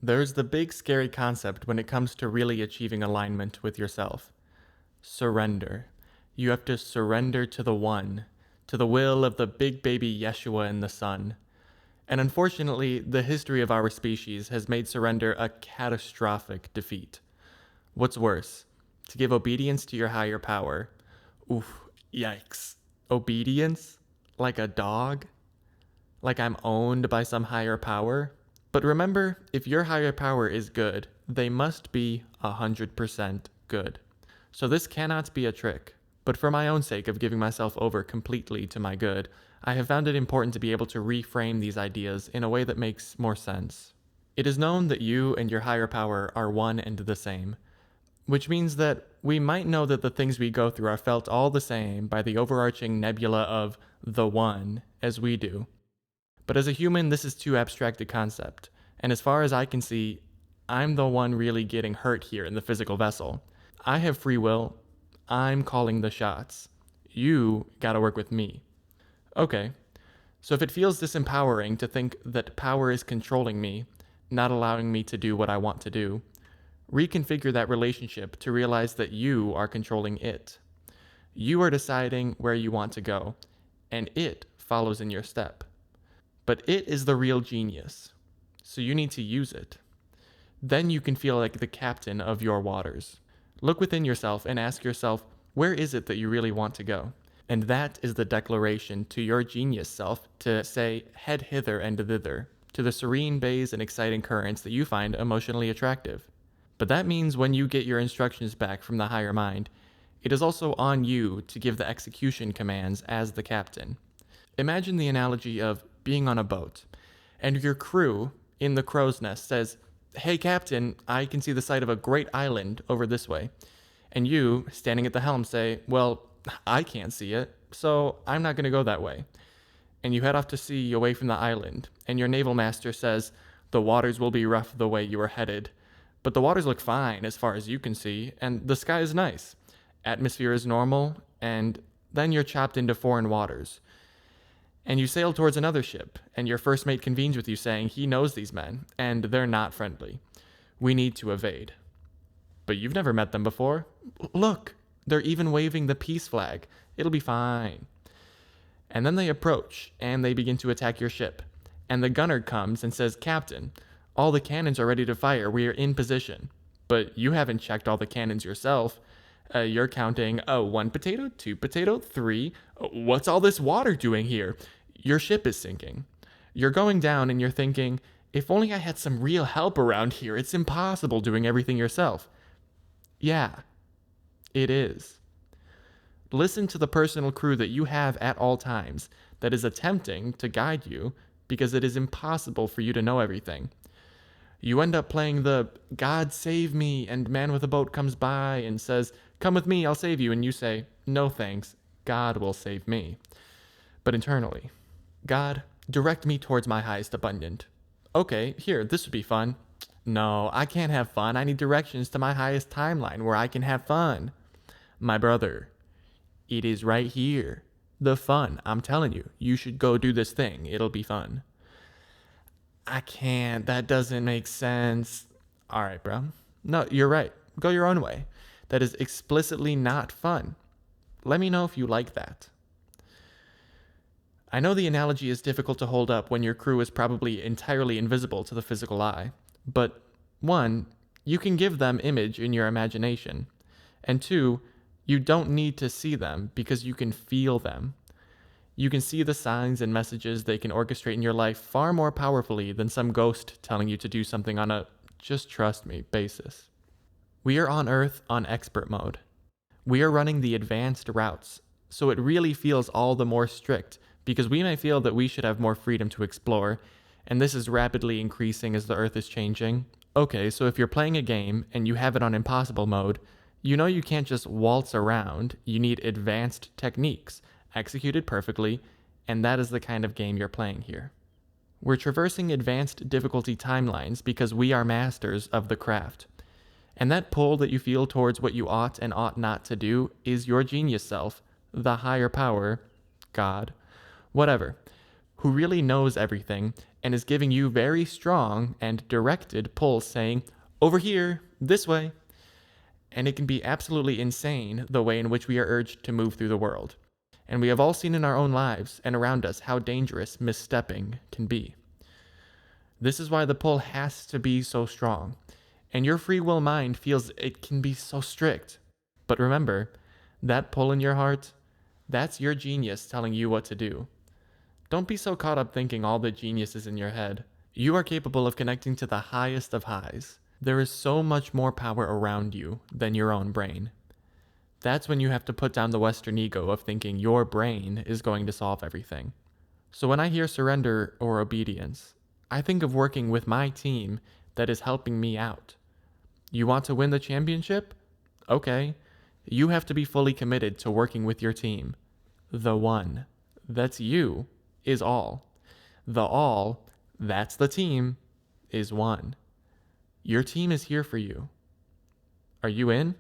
There's the big scary concept when it comes to really achieving alignment with yourself. Surrender. You have to surrender to the one, to the will of the big baby Yeshua in the sun. And unfortunately, the history of our species has made surrender a catastrophic defeat. What's worse, to give obedience to your higher power. Oof, yikes. Obedience? Like a dog? Like I'm owned by some higher power? But remember, if your higher power is good, they must be 100% good. So this cannot be a trick. But for my own sake of giving myself over completely to my good, I have found it important to be able to reframe these ideas in a way that makes more sense. It is known that you and your higher power are one and the same, which means that we might know that the things we go through are felt all the same by the overarching nebula of the one as we do. But as a human, this is too abstract a concept, and as far as I can see, I'm the one really getting hurt here in the physical vessel. I have free will. I'm calling the shots. You gotta work with me. Okay, so if it feels disempowering to think that power is controlling me, not allowing me to do what I want to do, reconfigure that relationship to realize that you are controlling it. You are deciding where you want to go, and it follows in your step. But it is the real genius, so you need to use it. Then you can feel like the captain of your waters. Look within yourself and ask yourself, where is it that you really want to go? And that is the declaration to your genius self to say, head hither and thither, to the serene bays and exciting currents that you find emotionally attractive. But that means when you get your instructions back from the higher mind, it is also on you to give the execution commands as the captain. Imagine the analogy of being on a boat, and your crew in the crow's nest says, "Hey captain, I can see the sight of a great island over this way." And you, standing at the helm, say, "Well, I can't see it, so I'm not going to go that way." And you head off to sea away from the island, and your naval master says, "The waters will be rough the way you are headed. But the waters look fine as far as you can see, and the sky is nice. Atmosphere is normal, and then you're chopped into foreign waters. And you sail towards another ship, and your first mate convenes with you saying he knows these men, and they're not friendly. We need to evade. But you've never met them before. Look, they're even waving the peace flag. It'll be fine." And then they approach, and they begin to attack your ship. And the gunner comes and says, "Captain, all the cannons are ready to fire. We are in position." But you haven't checked all the cannons yourself. You're counting, 1 potato, 2 potato, 3. What's all this water doing here? Your ship is sinking. You're going down and you're thinking, if only I had some real help around here. It's impossible doing everything yourself. Yeah, it is. Listen to the personal crew that you have at all times that is attempting to guide you because it is impossible for you to know everything. You end up playing the "God save me," and man with a boat comes by and says, "Come with me, I'll save you." And you say, "No thanks, God will save me." But internally, "God, direct me towards my highest abundant." "Okay, here, this would be fun." "No, I can't have fun. I need directions to my highest timeline where I can have fun." "My brother, it is right here. The fun, I'm telling you. You should go do this thing. It'll be fun." "I can't. That doesn't make sense." "All right, bro. No, you're right. Go your own way. That is explicitly not fun. Let me know if you like that." I know the analogy is difficult to hold up when your crew is probably entirely invisible to the physical eye, but 1, you can give them image in your imagination, and 2, you don't need to see them because you can feel them. You can see the signs and messages they can orchestrate in your life far more powerfully than some ghost telling you to do something on a "just trust me" basis. We are on Earth on expert mode. We are running the advanced routes, so it really feels all the more strict because we may feel that we should have more freedom to explore, and this is rapidly increasing as the Earth is changing. Okay, so if you're playing a game and you have it on impossible mode, you know you can't just waltz around. You need advanced techniques, executed perfectly, and that is the kind of game you're playing here. We're traversing advanced difficulty timelines because we are masters of the craft. And that pull that you feel towards what you ought and ought not to do is your genius self, the higher power, God, whatever, who really knows everything and is giving you very strong and directed pulls saying, over here, this way. And it can be absolutely insane the way in which we are urged to move through the world. And we have all seen in our own lives and around us how dangerous misstepping can be. This is why the pull has to be so strong, and your free will mind feels it can be so strict. But remember, that pull in your heart, that's your genius telling you what to do. Don't be so caught up thinking all the genius is in your head. You are capable of connecting to the highest of highs. There is so much more power around you than your own brain. That's when you have to put down the Western ego of thinking your brain is going to solve everything. So when I hear surrender or obedience, I think of working with my team that is helping me out. You want to win the championship? Okay. You have to be fully committed to working with your team. The one, that's you, is all. The all, that's the team, is one. Your team is here for you. Are you in?